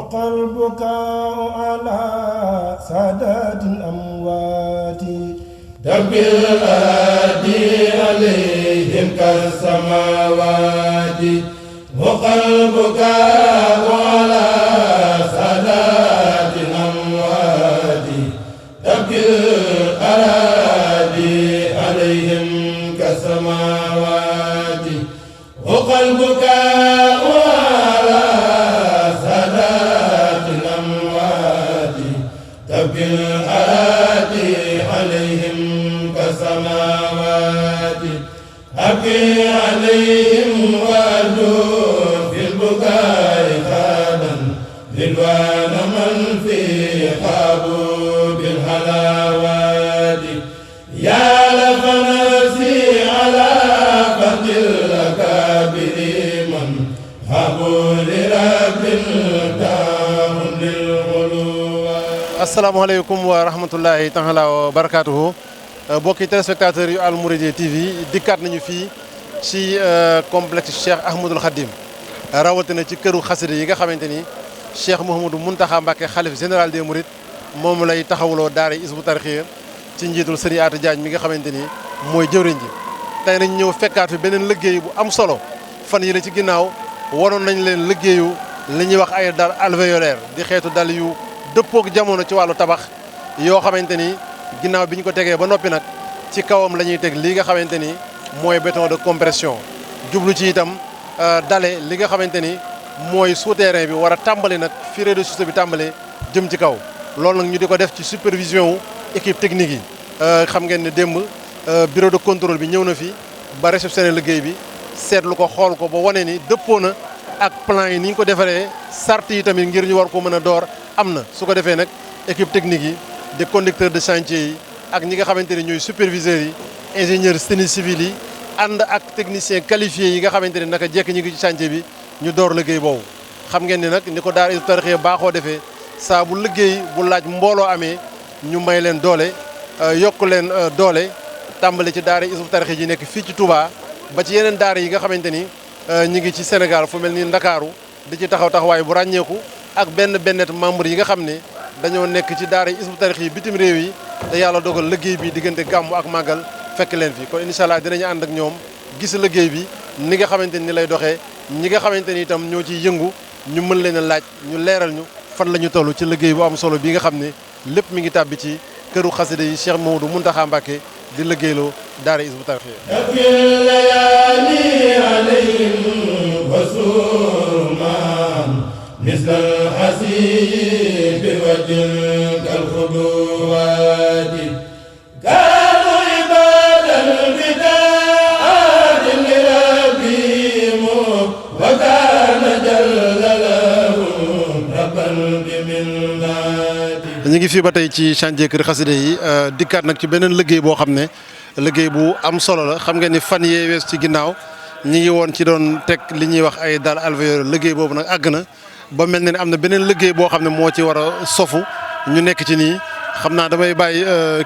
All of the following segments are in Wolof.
حق البكاء على سادات الأموات دبر الأدي عليهم كالسماوات حق البكاء على سادات الأموات دبر الأدي عليهم كالسماوات حق البكاء على سادات الأموات تبكي الأراضي عليهم كالسماوات أبكي عليهم وأدور في البكاء خادا رضوان من في قابوب الحلاوات يا لفنسي على فقد الأكابر من هبوا لرب دام للغلوات. asalaamaaleykum wa rahmatullahi taala wa barakaatuhu mbokki téléspectateurs yu Al Mouridiyyah TV dikkaat nañu fii ci complexe Cheikh Ahmadoul Khadim rawatina ci këru xasida yi nga xamante ni Cheikh Mouhamadou Mountakha Mbacké xalif général des Mourides moom lay taxawuloo daara Hizbut Tarqiyyah ci njiitul Serigne Atou Diagne mi nga xamante ni mooy jëwriñ ji. tey nañ ñëw fekkaat fi beneen liggéey bu am solo fan yi la ci ginnaaw waroon nañ leen liggéeyu li ñuy wax ay dal alvéolaire di xeetu dal yu dëppook jamono ci wàllu tabax yoo xamante ni ginnaaw bi ñu ko tegee ba noppi nag ci kawam la ñuy teg lii nga xamante ni mooy béton de compression jublu ci itam dale li nga xamante ni mooy souterrain bi war a tàmbali nag fi rez-de-chaussée bi tàmbalee jëm ci kaw loolu nag ñu di ko def ci supervision wu équipe technique yi xam ngeen ne démb bureau de contrôle bi ñëw na fi ba réceptionné liggéey bi seetlu ko xool ko ba wane ni dëppoo na ak plan yi ni ñu ko defaree sart yi tamit ngir ñu war ko mën a door am na su ko defee nag équipe technique yi des conducteurs de chantier yi ak ñi nga xamante ni ñooy superviseurs yi ingénieurs génie civil yi ànd ak techniciens qualifiés yi nga xamante ni naka jekk ñi ngi ci chantier bi ñu door liggéey boobu. xam ngeen ni nag ni ko daara Hizbut Tarqiyyah baaxoo defee saa bu liggéey bu laaj mbooloo amee ñu may leen doole yokk leen doole tàmbali ci daara Hizbut Tarqiyyah yi nekk fii ci Touba ba ci yeneen daara yi nga xamante ni ñi ngi ci Sénégal fu mel ni Ndakaaru di ci taxawaay bu ràññeeku ak benn membre yi nga xam ne dañoo nekk ci daara Hizbut Tarqiyyah bitim réew yi te yàlla dogal liggéey bi diggante gàmmu ak màggal fekk leen fi kon incha allah dinañu ànd ak ñoom gis liggéey bi ni nga xamante ni lay doxee ñi nga xamante ni itam ñoo ciy yëngu ñu mën leen a laaj ñu leeral ñu fan la ñu toll ci liggéey bu am solo bi nga xam ne lépp mi ngi tàbbi ci këru xasida yi Cheikh Mouhamadou Mountakha Mbacké di liggéeyloo daara Hizbut Tarqiyyah مثل الحسيب وجلك الخدوات كانوا عبادا بداء لربهم وكان جل لهم ربا بمنات. ñu ngi fii ba tey ci chantier kër xasida yi dikkaat nag ci beneen liggéey boo xam ne liggéey bu am solo la xam nga ni fan yee wees ci ginnaaw ñi ngi woon ci doon teg li ñuy wax ay dal alvéolaire liggéey boobu nag àgg na. ba mel ne am na beneen liggéey boo xam ne moo ci war a sofu ñu nekk ci nii xam naa damay bàyyi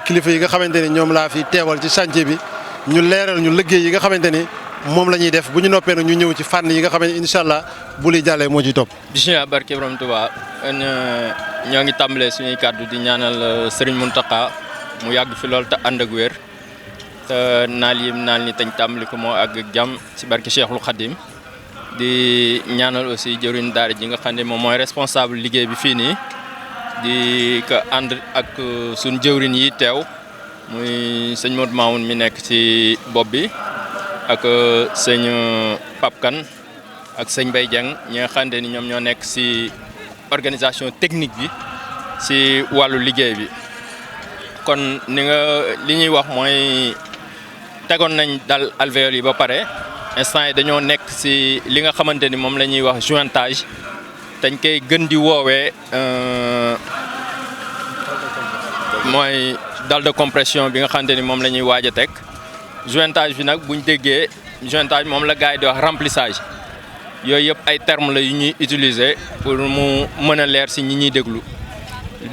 kilifa yi nga xamante ni ñoom laa fi teewal ci chantier bi ñu leeral ñu liggéey yi nga xamante ni moom la ñuy def bu ñu noppee nag ñu ñëw ci fànn yi nga xam ne incha allah bu li jàllee moo ciy topp. bisimilah barke Borom Tuubaa ñoo ngi tàmbalee suñuy kàddu di ñaanal Serigne Mountakha mu yàgg fi lool te ànd ak wér te naal ni tañ tàmbali ko moo àgg ak jàmm ci barke Cheikhul Khadim di ñaanal aussi jëriñ daara ji nga xam ne moom mooy responsable liggéey bi fii nii di ko ànd ak suñ jëwriñ yi teew muy sëñ Modou Mamoun mi nekk ci bopp bi ak sëñ Pape Kane ak sëñ Baye Dieng ñi nga xam ne ni ñoom ñoo nekk ci organisation technique bi ci wàllu liggéey bi kon li ñuy wax mooy tegoon nañ dal alvéole yi ba pare instant yi dañoo nekk ci li nga xamante ni moom la ñuy wax jointage dañ koy gën di woowee mooy dalle de compression bi nga xamante ni moom la ñuy waaj a teg jointage bi nag buñ déggee jointage moom la gars yi di wax remplissage yooyu yëpp ay termes la yu ñuy utiliser pour mu mën a leer ci ñi ñuy déglu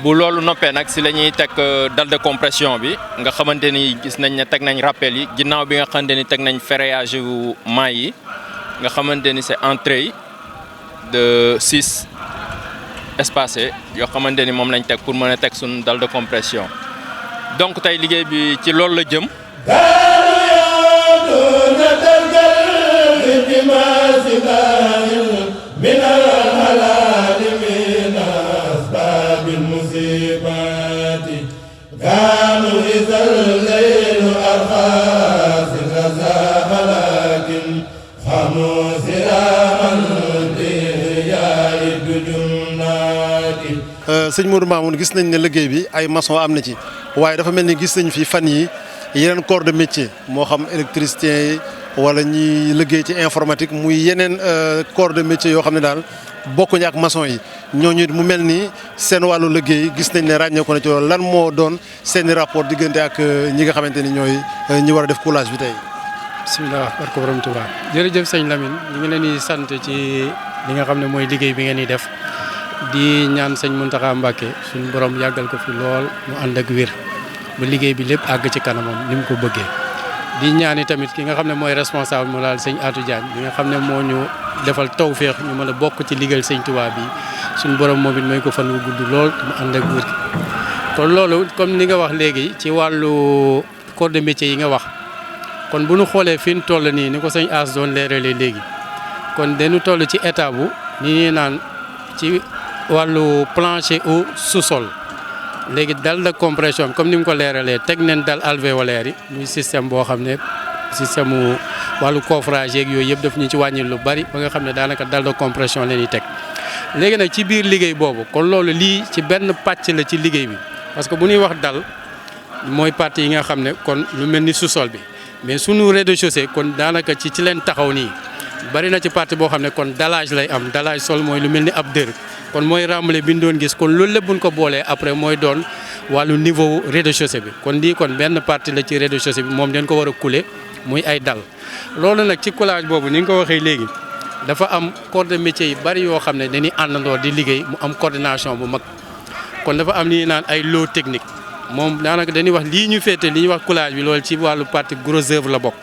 bu loolu noppee nag ci la ñuy teg dalle de compression bi nga xamante ni gis nañ ne teg nañ rappel yi ginnaaw bi nga xamante ni teg nañ ferraillage yu mailles yi nga xamante ni c'est un trait de 6 espacé yoo xamante ni moom lañ teg pour mën a teg suñu dalle de compression donc tey liggéey bi ci loolu la jëm. sëñ Modou Mamoun gis nañ ne liggéey bi ay maçon am na ci waaye dafa mel ni gis nañ fi fan yi yeneen corps de métier moo xam électricien yi wala ñi liggéey ci informatique muy yeneen corps de métier yoo xam ne daal bokkuñu ak maçon yi ñooñu mu mel ni seen wàllu liggéey gis nañ ne ràññeeku na ci loolu lan moo doon seeni rapport diggante ak ñi nga xamante ni ñooy ñi war a def coulage bi tey. bisimilah barke borom Tuubaa jërëjëf sëñ Lamine ñu ngi leen di sant ci li nga xam ne mooy liggéey bi ngeen di def di ñaan sëñ Mountakha Mbacké suñu borom yàggal ko fi lool mu ànd ak wér ba liggéey bi lépp àgg ci kanamam ni mu ko bëggee. di ñaani tamit ki nga xam ne mooy responsable mu laal sëñ Atou Diagne bi nga xam ne moo ñu defal tawféex ñu mën a bokk ci liggéeyal sëñ Tuubaa bi suñu borom moom it may ko fan wu gudd lool mu ànd ak wér. kon loolu comme ni nga wax léegi ci wàllu corps de métier yi nga wax. kon bu ñu xoolee fi ñu toll nii ni ko sëñ As doon leeralee léegi kon dañu toll ci état bu ni ñuy naan ci wàllu plancher au sous-sol léegi dalle de compression comme ni mu ko leeralee teg nañ dalle alvéolaire yi muy système boo xam ne système mu wàllu coffrage yeeg yooyu yëpp daf ñu ci wàññi lu bari ba nga xam ne daanaka dalle de compression la ñuy teg. léegi nag ci biir liggéey boobu kon loolu lii ci benn pàcc la ci liggéey bi parce que bu ñuy wax dalle mooy partie yi nga xam ne kon lu mel ni sous-sol bi. mais sunu rez-de-chaussée kon daanaka ci leen taxaw nii bari na ci partie boo xam ne kon dallage lay am dallage sol mooy lu mel ni ab dër kon mooy rambale bi ñu doon gis kon loolu lépp buñ ko boolee après mooy doon wàllu niveau rez-de-chaussée bi kon lii kon benn partie la ci rez-de-chaussée bi moom dañ ko war a couler muy ay dal loolu nag ci coulage boobu ni nga ko waxee léegi dafa am corps de métier yi bari yoo xam ne dañuy àndandoo di liggéey mu am coordination bu mag kon dafa am li ñuy naan ay lot technique moom daanaka dañuy wax lii ñu féete li ñuy wax coulage bi loolu ci wàllu partie gros œuvre la bokk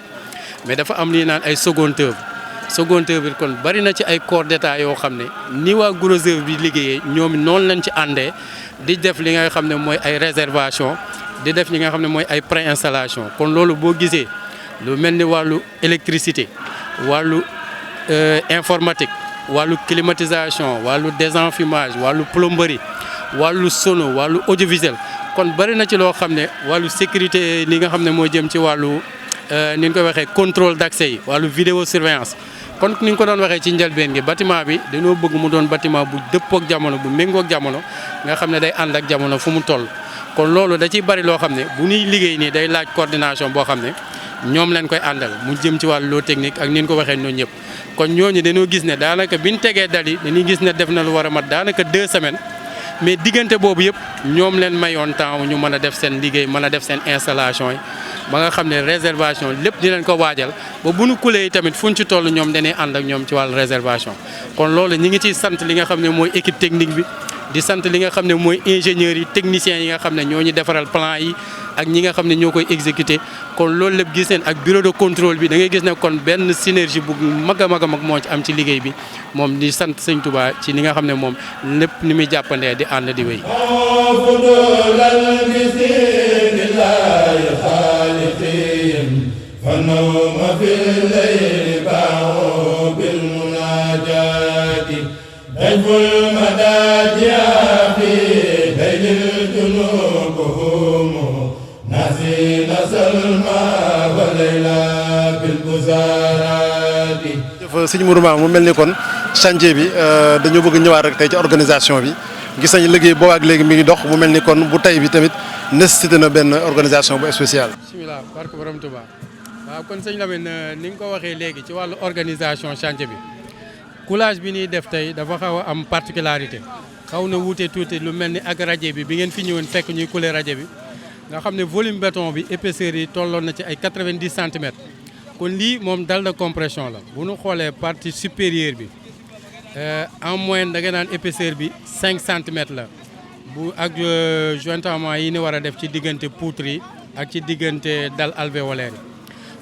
mais dafa am li ñuy naan ay second œuvre bi kon bari na ci ay corps d'état yoo xam ne ni waa gros œuvre bi liggéeyee ñoom noonu lañ ci àndee di def li nga xam ne mooy ay réservation di def li nga xam ne mooy ay pré-installation kon loolu boo gisee lu mel ni wàllu électricité wàllu informatique wàllu climatisation wàllu désenfumage wàllu plomberie wàllu sono wàllu audiovisuel kon bari na ci loo xam ne wàllu sécurité li nga xam ne moo jëm ci wàllu ni ñu koy waxee contrôle d'accès yi wàllu vidéosurveillance kon ni ñu ko doon waxee ci njëlbeen gi bâtiment bi dañoo bëgg mu doon bâtiment bu dëppoo ak jamono bu méngoo ak jamono nga xam ne day ànd ak jamono fu mu toll. kon loolu da ciy bari loo xam ne bu ñuy liggéey nii day laaj coordination boo xam ne ñoom leen koy àndal mu jëm ci wàllu lot technique ak ni ñu ko waxee noonu ñëpp kon ñooñu dañoo gis ne daanaka bi ñu tegee dal yi dañuy gis ne def na lu war a mat daanaka 2 semaines. mais diggante boobu yëpp ñoom leen mayoon temps ñu mën a def seen liggéey mën a def seen installation yi ba nga xam ne réservation lépp dinañ ko waajal ba bu nu kulee yi tamit fu ñu ci toll ñoom dañuy ànd ak ñoom ci wàllu réservation. kon loolu ñi ngi ciy sant li nga xam ne mooy équipe technique bi di sant li nga xam ne mooy ingénieurs yi techniciens yi nga xam ne ñoo ñu defaral plan yi ak ñi nga xam ne ñoo koy exécuter kon loolu lépp gis neen ak bureau de contrôle bi da ngay gis ne kon benn synergie bu mag a mag a mag moo ci am ci liggéey bi moom di sant sëñ Touba ci ni nga xam ne moom lépp ni muy jàppandee di ànd di wéy. sëñ Modou Mamoun mu mel ni kon chantier bi dañoo bëgg ñëwaat rek tey ci organisation bi gis nañu liggéey boobu ak léegi mi ngi dox mu mel ni kon bu tey bi tamit nécessité na benn organisation bu spéciale. bisimilah barke borom Touba waaw kon sëñ Lamine ni nga ko waxee léegi ci wàllu organisation chantier bi coulage bi ñuy def tey dafa xaw a am particularité xaw na wuute tuuti lu mel ni ak rajo bi ngeen fi ñëwoon fekk ñuy couler rajo bi nga xam ne volume béton bi épaisseur yi tolloon na ci ay 90 centimètres. kon lii moom dalle de compression la bu ñu xoolee partie supérieure bi en moyenne da nga naan épaisseur bi 5 centimètres la bu ak jointement yi ni war a def ci diggante poutre yi ak ci diggante dalle alvéolaire yi.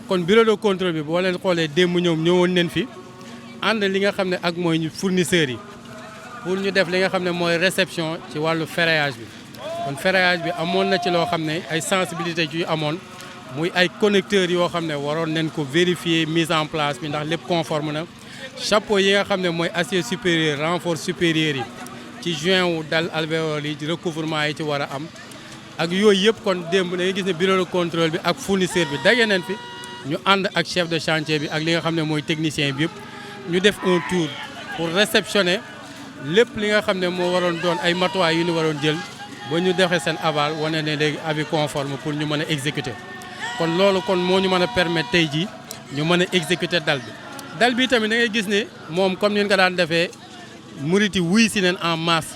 kon bureau de contrôle bi boo leen xoolee démb ñoom ñëwoon nañ fi ànd li nga xam ne ak mooy fournisseurs yi pour ñu def li nga xam ne mooy réception ci wàllu ferraillage bi kon ferraillage bi amoon na ci loo xam ne ay sensibilité yu amoon muy ay connecteurs yoo xam ne waroon nañ ko vérifier mise en place bi ndax lépp conforme na chapeau yi nga xam ne mooy acier supérieur renfort supérieur yi ci joint wu dal alvéole yi recouvrement yi ci war a am ak yooyu yëpp kon démb da ngay gis ne bureau de contrôle bi ak fournisseur bi daje nañ fi ñu ànd ak chef de chantier bi ak li nga xam ne mooy technicien bi yëpp ñu def un tour pour réceptionner lépp li nga xam ne moo waroon doon ay matuwaay yu ñu waroon jël ba ñu defee seen aval wane ne léegi avis conforme pour ñu mën a exécuter kon loolu kon moo ñu mën a permettre tey jii ñu mën a exécuter dal bi tamit da ngay gis ne moom comme ni ñu ko daan defee murit yi wuy si neen en masse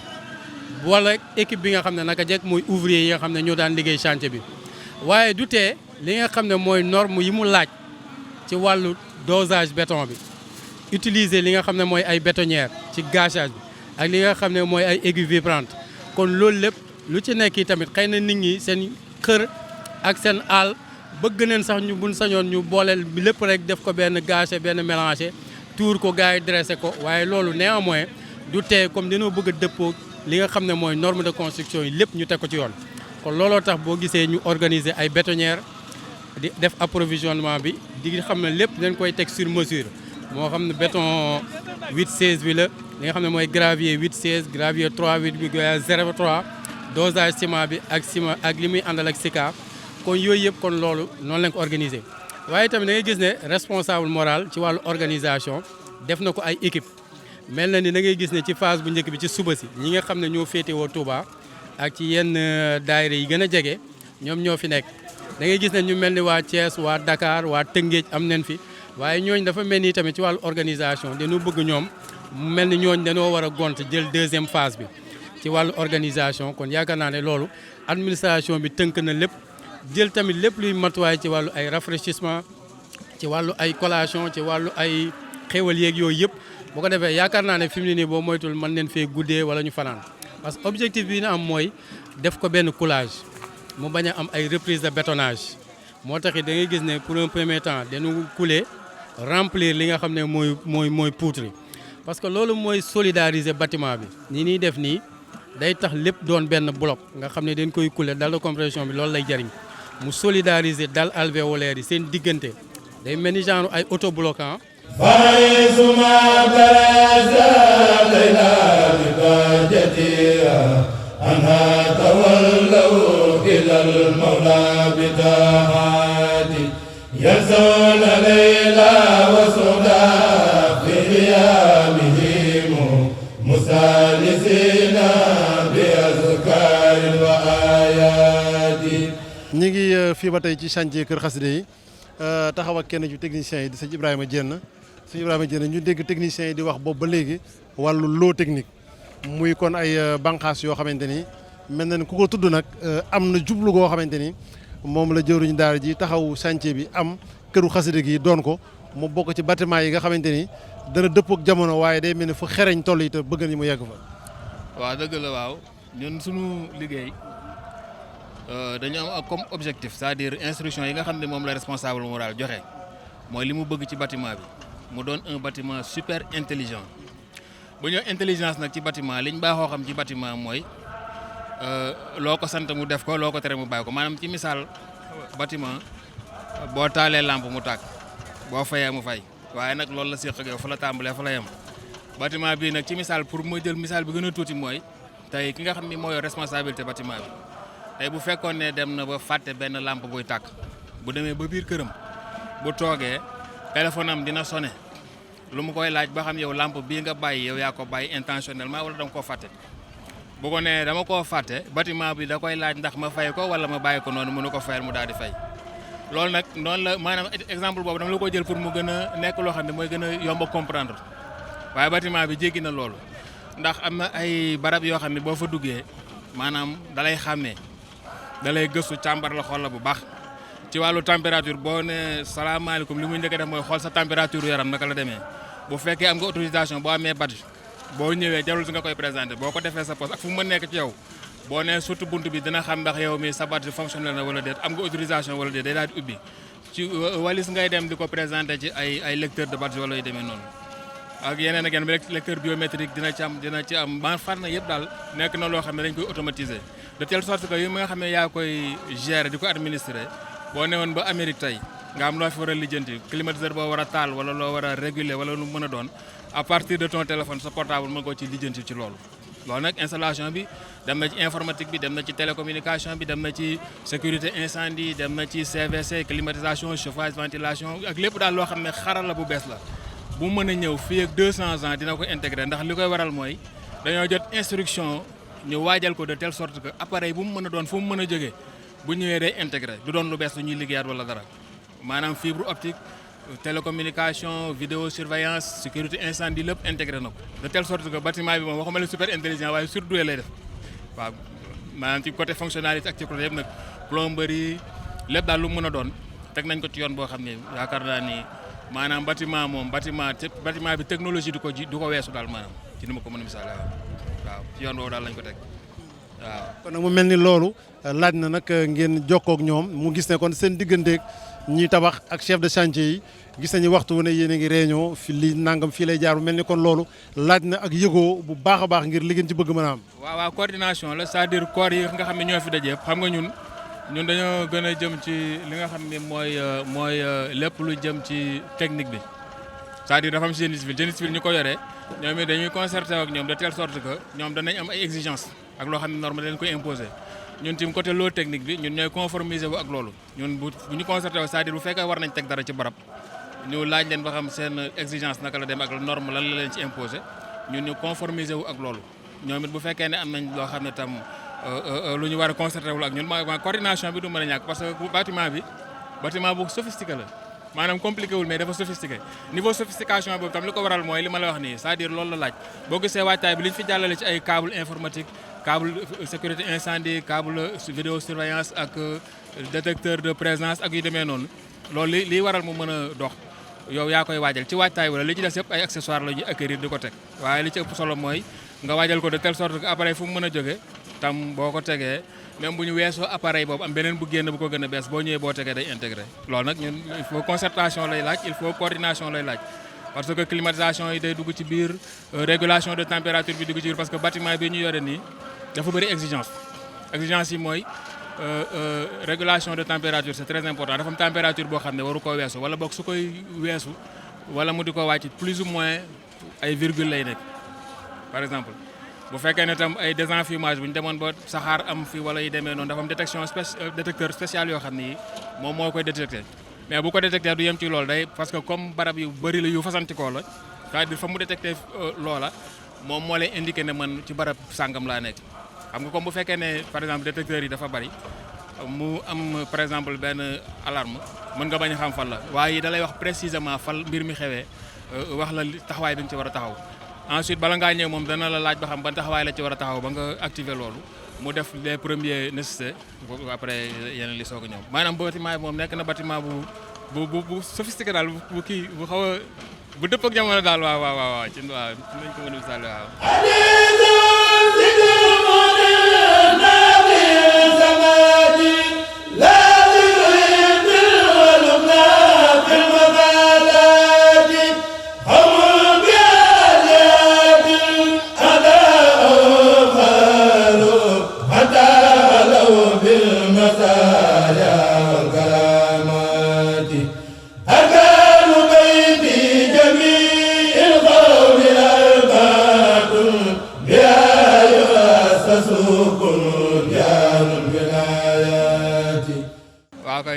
wala équipe bi nga xam ne naka jekk mooy ouvrier yi nga xam ne ñoo daan liggéey chantier bi waaye du tee li nga xam ne mooy norme yi mu laaj ci wàllu dosage béton bi utiliser li nga xam ne mooy ay bétonnière ci gâchage bi ak li nga xam ne mooy ay aiguille vibrante kon loolu lépp lu ci nekk yi tamit xëy na nit ñi seen kër ak seen àll bëgg neen sax ñu buñ sañoon ñu booleel bi lépp rek def ko benn gâché benn mélangé tuur ko gars yi dressé ko waaye loolu néanmoins du tee comme dañoo bëgg a dëppoo li nga xam ne mooy norme de construction yi lépp ñu teg ko ci yoon kon looloo tax boo gisee ñu organiser ay bétonnière di def approvisionnement bi di xam ne lépp dañ koy teg sur mesure moo xam ne béton 8-16 bi la li nga xam ne mooy gravier 8-16 gravier 3-8 bi 0-3 dosage ciment bi ak li muy àndal ak sika kon yooyu yëpp kon loolu noonu lañ ko organiser waaye tamit da ngay gis ne responsable moral ci wàllu organisation def na ko ay équipe mel na ni da ngay gis ne ci phase bu njëkk bi ci suba si ñi nga xam ne ñoo féetewoo Touba ak ci yenn daayira yi gën a jege ñoom ñoo fi nekk da ngay gis ne ñu mel ni waa Thiès waa Dakar waa Tëngéej am nañ fi waaye ñooñ dafa mel ni tamit ci wàllu organisation dañoo bëgg ñoom mu mel ni ñooñ dañoo war a gont jël deuxième phase bi ci wàllu organisation kon yaakaar naa ne loolu administration bi tënk na lépp jël tamit lépp luy matuwaay ci wàllu ay rafraîchissement ci wàllu ay collation ci wàllu ay xéwal yeeg yooyu yëpp boo ko defee yaakaar naa ne fi mu ne nii boo moytul mën neen fee guddee wala ñu fanaan parce que objectif bi na am mooy def ko benn coulage mu bañ a am ay reprise de bétonnage moo tax it da ngay gis ne pour un premier temps dañu couler remplir li nga xam ne mooy poutre yi parce que loolu mooy solidariser bâtiment bi ni ñuy def nii day tax lépp doon benn bloc nga xam ne dañ koy couler dalle de compression bi loolu lay jariñ mu solidariser dalle alvéolaire yi seen diggante day mel ni genre ay autobloquant ñi ngi fii ba tey ci chantier Kër Xasida yi taxaw ak kenn ci techniciens yi di sëñ Ibrahima Diène ñu dégg techniciens yi di wax boobu ba léegi wàllu lot technique muy kon ay bànqaas yoo xamante ni mel na ni ku ko tudd nag am na jublu goo xamante ni moom la jëwriñ daara ji taxaw chantier bi am këru xasida gi doon ko mu bokk ci bâtiment yi nga xamante ni dana dëppook jamono waaye day mel ni fu xereñ toll yi te bëgg nañu mu yegg fa. waaw dëgg la waaw ñun suñu liggéey dañu am comme objectif c'est-à-dire instruction yi nga xam ne moom la responsable moral joxe mooy li mu bëgg ci bâtiment bi mu doon un bâtiment super intelligent bu ñu intelligence nag ci bâtiment liñ baaxoo xam ci bâtiment mooy loo ko sant mu def ko loo ko tere mu bàyyi ko maanaam ci misaal bâtiment boo taalee lampe mu tàkk boo fayee mu fay waaye nag loolu la séq ak yow fa la tàmbalee fa la yem bâtiment bii nag ci misaal pour ma jël misaal bi gën a tuuti mooy tey ki nga xam ni mooy responsabilité bâtiment bi tey bu fekkoon ne dem na ba fàtte benn lampe buy tàkk bu demee ba biir këram bu toogee téléphone am dina sonné lu mu koy laaj ba xam yow lampe bii nga bàyyi yow yaa ko bàyyi intentionnellement wala danga koo fàtte bu ko nee dama koo fàtte bâtiment bi da koy laaj ndax ma fay ko wala ma bàyyi ko noonu mënu ko fayal mu daal di fay loolu nag noonu la maanaam exemple boobu dama la ko jël pour mu gën a nekk loo xam ne mooy gën a yomb a comprendre waaye bâtiment bi jéggi na loolu ndax am na ay barab yoo xam ne boo fa duggee maanaam dalay xàmmee dalay gëstu càmbar la xool la bu baax ci wàllu température boo ne salaamaaleykum li muy njëkk a def mooy xool sa température yaram naka la demee bu fekkee am nga autorisation boo amee badge boo ñëwee jarul si nga koy présenté boo ko defee sa poste ak fu mu mën nekk ci yow boo nee surtout bunt bi dina xam ndax yow mi sa badge fonctionnel na wala déet am nga autorisation wala déet day daal di ubbi ci walis ngay dem di ko présenté ci ay lecteur de badge wala yu demee noonu ak yeneen ak yeneen lecteur biométrique dina ci am ba fànn yëpp daal nekk na loo xam ne dañ koy automatiser de telle sorte que yi nga xam ne yaa koy gérer di ko administrer boo newoon ba Amérique tey nga am loo fi war a lijjanti climatiseur boo war a taal wala loo war a réguler wala lu mën a doon à partir de ton téléphone sa portable mën koo ci lijjanti ci loolu nag installation bi dem na ci informatique bi dem na ci télécommunication bi dem na ci sécurité incendie dem na ci CVC climatisation chauffage ventilation ak lépp daal loo xam ne xarala bu bees la bu mën a ñëw fii ak 200 ans dina ko intégrer ndax li koy waral mooy dañoo jot instruction ñu waajal ko de telle sorte que appareil bu mu mën a doon fu mu mën a jógee bu ñëwee day intégré du doon lu bees lu ñuy liggéeyaat wala dara maanaam fibre optique télécommunication vidéo surveillance sécurité incendie lépp intégré na ko de telle sorte que bâtiment bi moom waxuma leen super intelligent waaye surdoué lay def waaw maanaam ci côté fonctionnalité ak ci côté yëpp nag plomberie lépp daal lu mu mën a doon teg nañ ko ci yoon boo xam ne yaakaar naa ni maanaam bâtiment bi technologie du ko weesu daal maanaam ci ni ma ko mën a misaale waaw ci yoon boobu daal lañ ko teg waaw. kon nag mu mel ni loolu laaj na nag ngeen jokkoo ak ñoom mu gis ne kon seen digganteeg ñiy tabax ak chef de chantier yi gis nañu waxtu wu ne yéen a ngi réunion fi li nangam fii lay jaar bu mel ni kon loolu laaj na ak yëgoo bu baax a baax ngir li ngeen ci bëgg mën a am. waaw coordination la c'est-à-dire corps yi nga xam ne ñoo fi daje xam nga ñun dañoo gën a jëm ci li nga xam ne mooy lépp lu jëm ci technique bi c'est-à-dire dafa am génie civil ñu ko yoree ñoom it dañuy concerté ak ñoom de telle sorte que ñoom danañ am ay exigences ak loo xam ne norme dañ koy imposer ñun tim côté loo technique bi ñun ñooy conformiser wu ak loolu ñun bu ñu concerté wu c'est-à-dire bu fekkee war nañ teg dara ci barab ñu laaj leen ba xam seen exigence naka la dem ak norme lan la leen ci imposer ñun ñu conformiser wu ak loolu ñoom it bu fekkee ne am nañ loo xam ne tam lu ñu war a concerté wul ak ñun ma coordination bi du mën a ñàkk parce que bâtiment bu sophistiqué la maanaam compliqué wul mais dafa sophistiqué niveau sophistication boobu tam li ko waral mooy li ma la wax nii c'est-à-dire loolu la laaj boo gisee waajtaay bi li ñu fi jàllale ci ay câble informatique câble sécurité incendie câble vidéo surveillance ak détecteur de présence ak yu demee noonu loolu li waral mu mën a dox yow yaa koy waajal ci waajtaay wala li ci des yëpp ay accessoires la ñuy acquérir di ko teg waaye li ci ëpp solo mooy nga waajal ko de telle sorte que appareil fu mu mën a jóge tam boo ko tegee même bu ñu weesoo appareil boobu am beneen bu génn bu ko gën a bees boo ñëwee boo tegee day intégré loolu nag ñun il faut concertation lay laaj il faut coordination lay laaj parce que climatisation yi day dugg ci biir régulation de température bi dugg ci biir parce que bâtiment bi ñu yore nii dafa bëri exigence yi mooy régulation de température c'est très important dafa am température boo xam ne waru koo weesu wala boog su koy weesu wala mu di ko wàcc plus ou moins ay virgule lay nekk par exemple bu fekkee ne tam ay désenfumage bu ñu demoon ba saxaar am fi wala yi demee noonu dafa am détecteur spécial yoo xam ne moom moo koy détecté mais bu ko détecté du yem ci loolu day parce que comme barab yu bëri la yu fasantikoo la c'est-à-dire fa mu détecté loola moom moo lay indiqué ne man ci barab sàngam laa nekk xam nga comme bu fekkee ne par exemple détecteurs yi dafa bëri mu am par exemple benn alarme mën nga bañ a xam fan la waaye da lay wax précisément fan mbir mi xewee wax la taxawaay bi nga ci war a taxaw ensuite bala ngaa ñëw moom dana la laaj ba xam ban taxawaay la ci war a taxaw ba nga activer loolu mu def les premiers nécessités après yeneen li soog a ñëw maanaam bâtiment bi moom nekk na bâtiment bu sophistiqué daal bu kii bu xaw a bu dëpp ak jamono daal waaw ci waaw nañ ko mën a misaal waaw.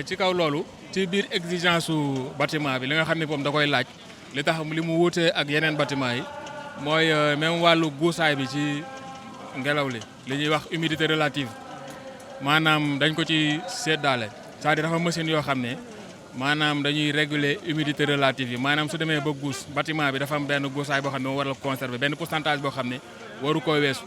ci kaw loolu ci biir exigence su bâtiment bi li nga xam ne moom da koy laaj li tax li mu wuutee ak yeneen bâtiment yi mooy même wàllu guusaay bi ci ngelaw li ñuy wax humidité relative maanaam dañ ko ci seddaale c'est-à-dire dafa machine yoo xam ne maanaam dañuy réguler humidité relative yi maanaam su demee ba guus bâtiment bi dafa am benn guusaay boo xam ne moo war a conserver benn pourcentage boo xam ne waru koo weesu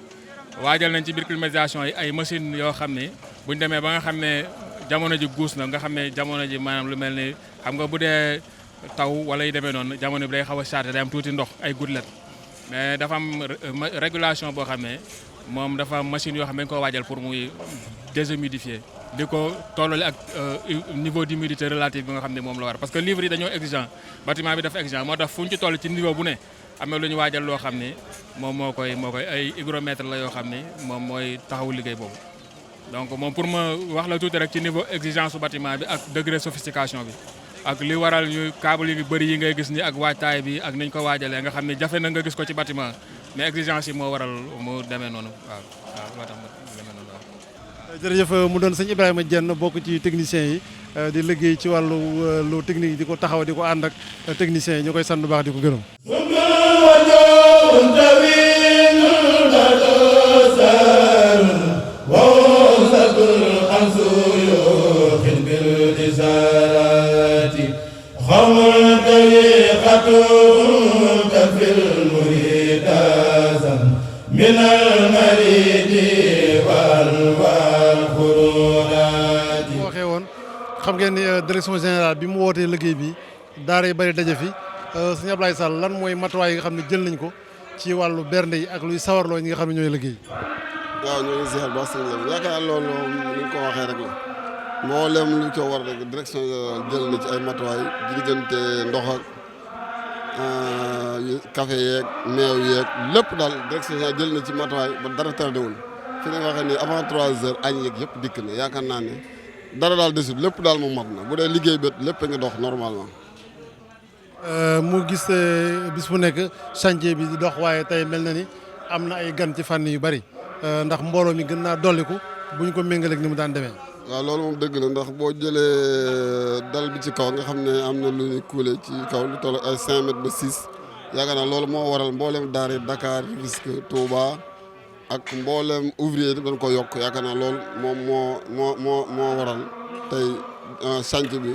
waajal nañ ci biir climatisation yi ay machine yoo xam ne buñ demee ba nga xam ne jamono ji guus na nga xam ne jamono ji maanaam lu mel ni xam nga bu dee taw wala yu demee noonu jamono bi day xaw a chargé day am tuuti ndox ay gouttelettes mais dafa am régulation boo xam ne moom dafa am machine yoo xam ne dañu ko waajal pour muy déshumidifier di ko tollale ak niveau d'humidité relative bi nga xam ne moom la war parce que livre yi dañoo exigeant bâtiment bi dafa exigeant moo tax fu ñu ci toll ci niveau bu ne am na lu ñu waajal loo xam ne moom moo koy ay hygromètre la yoo xam ne moom mooy taxawu liggéey boobu donc moom pour ma wax la tuuti rek ci niveau exigence su bâtiment bi ak degré sophistication bi ak li waral ñu câble yi bëri yi ngay gis ni ak waajtaay bi ak niñ ko waajalee nga xam ne jafe na nga gis ko ci bâtiment mais exigence yi moo waral mu demee noonu waaw loo tax mu demee noonu waaw. jërëjëf mu doon sëñ Ibrahima Diène bokk ci techniciens yi di liggéey ci wàllu lu technique di ko taxaw di ko ànd ak techniciens yi ñu koy sant bu baax di ko gërëm. من المريد والخروجات waxee woon xam ngeen ni direction générale bi mu wootee liggéey bi daara yi bëri daje fi sëñ Ablaye Sall lan mooy matuwaay yi nga xam ne jël nañ ko ci wàllu bernde yi ak luy sawarloo ñi nga xam ne ñooy liggéey. waaw ñoo ngi ziar baax sëñ la yaakaar loolu ni ñu ko waxee rek la mboolem lu ko war rek direction jël na ci ay matuwaay di diggante ndox ak café yeeg meew yeeg lépp daal direction jël na ci matuwaay ba dara tardewul fi nga waxee ni avant 3 heures añ yeeg yëpp dikk na yaakaar naa ne dara daal desul lépp daal moom mat na bu dee liggéey bët lépp a ngi dox normalement. mu gis bis bu nekk chantier bi di dox waaye tey mel na ni am na ay gan ci fànn yu bari ndax mbooloo mi gën naa dolliku bu ñu ko méngaleeg ni mu daan demee. waaw loolu moom dëgg la ndax boo jëlee dal bi ci kaw nga xam ne am na lu ñuy kuule ci kaw lu toll ay 5 mètres ba 6 yaakaar naa loolu moo waral mboolem daara Dakar Rufisque Touba ak mboolem ouvrier dañ ko yokk yaakaar naa loolu moom moo waral tey chantier bi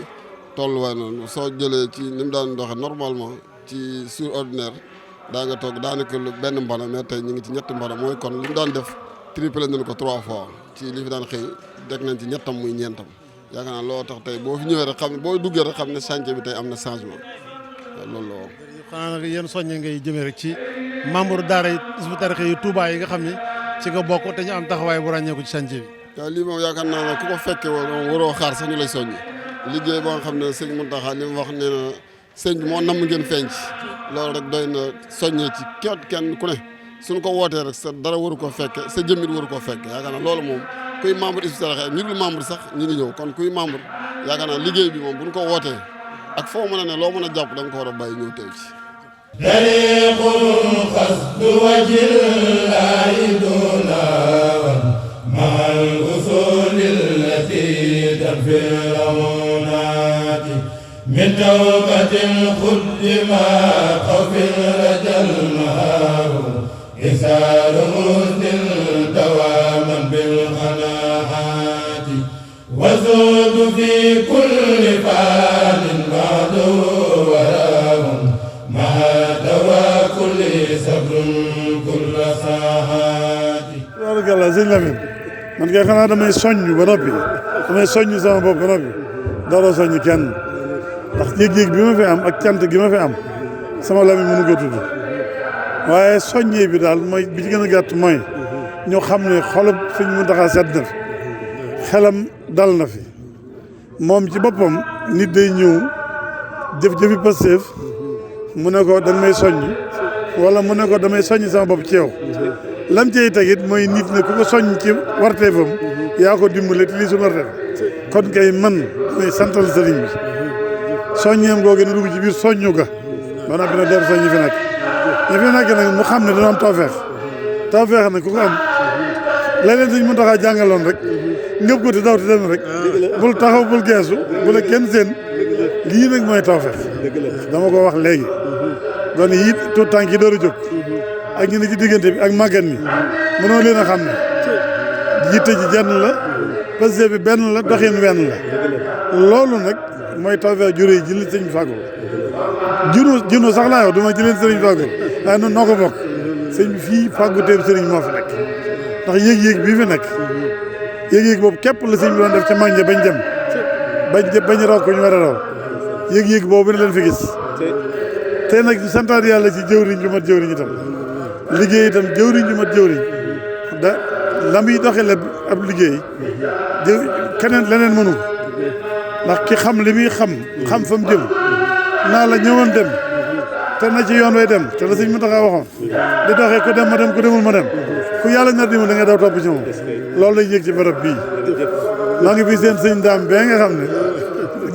tolluwaay noonu soo jëlee ci ni mu daan doxee normalement ci sur ordinaire daa nga toog daanaka benn mbana mais tey ñu ngi ci ñetti mbana mooy kon li mu daan def triplé nañ ko 3 fois ci li fi daan xëy deg nañ ci ñettam muy ñeentam yaakaar naa loo tax tey boo fi ñëwee rek xam ne boo duggee rek xam ne chantier bi tey am na changement loolu la woon. xanaa nag yéen soññe ngay jëmee rek ci membre daara yi Hizbut Tarqiyyah yi Touba yi nga xam ne ci nga bokk te ñu am taxawaay bu ràññeeku ci chantier bi. waaw lii moom yaakaar naa ne ku ko fekkee woon waroo xaar sax ñu lay soññi liggéey boo nga xam ne sëñ Mountakha li mu wax nee na sëñ bi moo namm ngeen feeñ ci loolu rek doy na soññee ci kenn ku ne suñu ko wootee rek sa dara waru ko fekke sa jëmmit waru ko fekke yaakaar naa loolu moom kuy membre Hizbut Tarqiyyah ñu dul membre sax ñu ngi ñëw kon kuy membre yaakaar naa liggéey bi moom bu ñu ko wootee ak foo mën a ne loo mën a jàpp da nga ko war a bàyyi ñëw teew ci. tariqul qasd wajhillahi duna ma'al usulil lati tanfil amunati min tawbatil khuddi ma khawfil rajal maharu isaru musdil dawaman bil qanaati وزود في كل فان بعده وراهم مع توكل صبر كل ساعات. Barakallah sëñ Lamine man kay xanaa damay soññ ba noppi damay soññ sama bopp ba noppi dara soññ kenn ndax yëg-yëg bi ma fi am ak cant gi ma fi am sama Lamine mënu ko tudd waaye soññee bi daal mooy bi ci gën a gàtt mooy ñu xam ne xolub Sëñ Muntaxa sedd na fi xelam dal na fi moom ci boppam nit day ñëw jëf-jëfi Pastef mu ne ko dañ may soññ wala mu ne ko damay soññ sama bopp ci yow lam cey tegit mooy nit ne ku ko soññ ci warteefam yaa ko dimbale te lii suñu warteef kon kay man damay santal sëriñ bi soññeem googu ne dugg ci biir soññu ga ba noppi na door soññ ñi fi nekk nag mu xam ne dana am tawfeex nag ku ko am leneen Sëñ Muntaxa jàngaloon rek ngëb ko te daw te dem rek bul taxaw bul geesu bu la kenn seen lii nag mooy tawfeex dama ko wax léegi doon yi tout tànk yi door a jóg ak ñu ne ci diggante bi ak màggat mi mënoo leen a xam ne yitte ji jenn la Pastef bi benn la doxin wenn la loolu nag mooy tawfeex juré ji li sëñ fàggul junu sax laa yow duma ji leen sëriñ fàggul waaye noonu noo ko bokk sëñ bi fii fàggu teeb sëriñ moo fi nekk ndax yéeg-yéeg bii fi nekk yéeg-yéeg boobu képp la sëñ bi doon def ca mag ña bañ dem bañ raw ko ñu war a raw yéeg-yéeg boobu ne leen fi gis te nag santaat yàlla ci jëwriñ ju mat jëwriñ itam liggéey itam jëwriñ ju mat jëwriñ la muy doxee la ab liggéey di keneen leneen mënu ko ndax ki xam li muy xam fa mu jëm naa la ñëwoon dem te na ci yoon way dem te la sëñ Mountakha waxoon di doxee ku dem ma dem ku demul ma dem ku yàlla ñor di mu da ngay daw topp ci moom loolu lay yëg ci barab bii maa ngi fi seen sëñ daam bee nga xam ne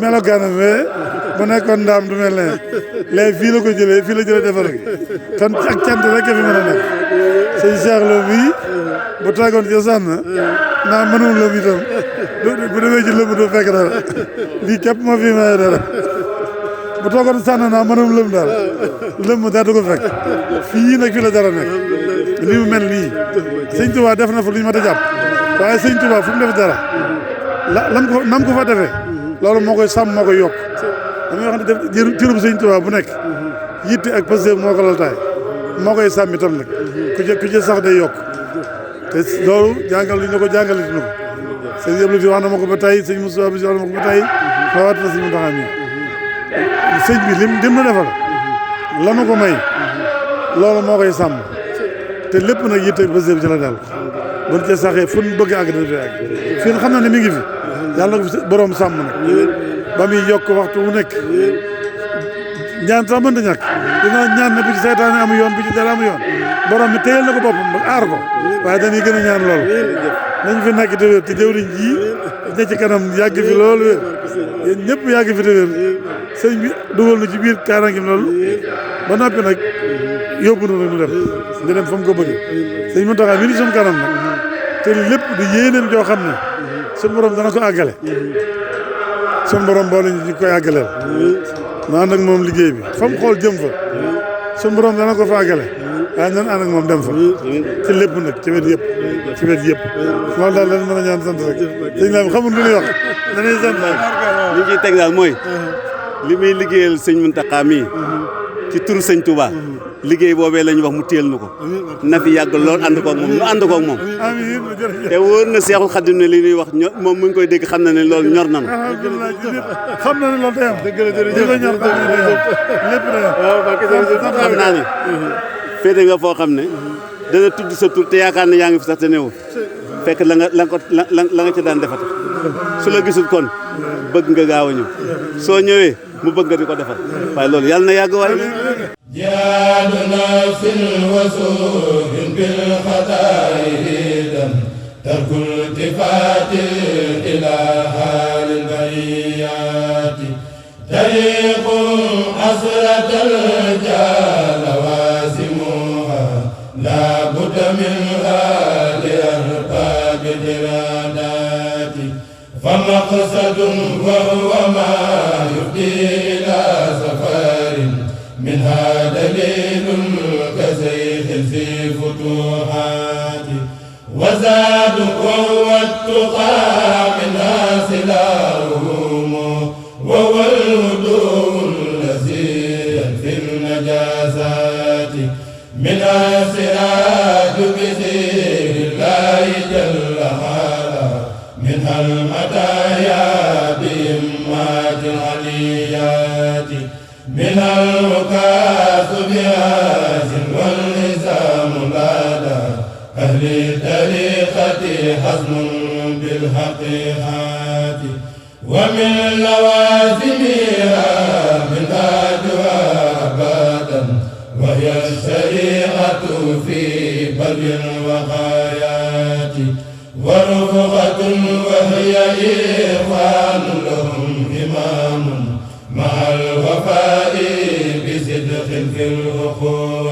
melokaanam wee bu nekkoon ndaam du mel ne léegi fii la ko jëlee fii la jëlee defar gi kon ak cant rek fi mën a nekk sëñ Cheikh Lo bii bu tàggoon ci sànn naa mënul lëm itam bu demee ci lëmm du fekk dara lii képp moo fi maye dara bu toogoon sànn naa mënul lëm daal lëmm daa du ko fekk fii nag fii la dara nekk li mu mel nii sëñ Touba def na fa lu ñu mat a jàpp waaye sëñ Touba fu mu def dara nam ko fa defee loolu moo koy sàmm moo koy yokk damay wax ne def jërëb sëñ Touba bu nekk yitte ak pastéef moo ko laltaay moo koy sàmm itam nag ku ci sax day yokk te loolu jàngal li ñu ko jàngalit na ko sëñ Yablu fi wax na ma ko ba tey sëñ Moussa bi wax na ma ko ba tey xawaat na sëñ Mountakha mi sëñ bi lim na defal lanu ko may loolu moo koy sàmm te lépp nag yitte ak pastéef ci la daal buñ ca saxee fu ñu bëgg àgg dana fi àgg fii xam na ne mi ngi fi yàlla na ko fi borom sàmm nag ba muy yokk waxtu wu nekk ñaan sax mënta ñàkk dina ñaan ne bu ci seytaane amu yoon bu ci dara amu yoon borom mi téyel na ko boppam ba aar ko waaye dañuy gën a ñaan loolu nañ fi nekk te wér te jëwriñ ji ne ci kanam yàgg fi loolu wér yéen ñëpp yàgg fi te wér sëñ bi dugal na ci biir kaaraange loolu ba noppi nag yóbbu na nu dem nga dem fa mu ko bëggee sëñ Mountakha mi ni suñu kanam nag te lépp di yéeneen joo xam ne suñu borom dana ko àggale suñu borom boole ñu koy àggaleel na ànd ak moom liggéey bi fa mu xool jëm fa suñu borom dana ko fa àggale waaye nan ànd ak moom dem fa ci lépp nag ci wet yëpp loolu daal lan mën a ñaan sant rek sëñ la xamul lu ñuy wax dañuy sant li ciy teg daal mooy li muy liggéeyal sëñ Mountakha mii ci turu sëñ Touba liggéey boobee la ñu wax mu téel nu ko na fi yàgg lool ànd koog moom nu ànd koog moom te wóor na Seexul Xadim ne li ñuy wax moom mu ngi koy dégg xam na ne loolu ñor nanu xam na ne loolu day am dëgg la jërëjëf ñor lépp day am xam naa ne féete nga foo xam ne dana tudd sa tur te yaakaar ne yaa ngi fi sax te newu fekk la nga ci daan defati su la gisul kon bëgg nga gaaw a ñëw soo ñëwee mu bëgg nga di ko defal waaye loolu yàlla na yàgg waaye جاد نفس وسوء بالخطائر ترك التفات إلى حال البريات طريق حسرة الجال واسمها لا بد منها لأرباب الإرادات فمقصد وهو ما يفضي إلى سفر منها دليل كزيخ في فتوحات وزاد وهو التقى منها سلاهم وهو الهدوء الذي ينفي النجاسات منها سراج بذكر الله جل وعلا منها المدايا بإمات العليات منها الوكاس بهاج والنزام لدى أهل الطريقة حزم بالحقيقات ومن لوازمها من هاجها أبدا وهي الشريعة في بل وغايات ورفقة وهي إخوان لهم إمام مع الوفاء بصدق في الحقوق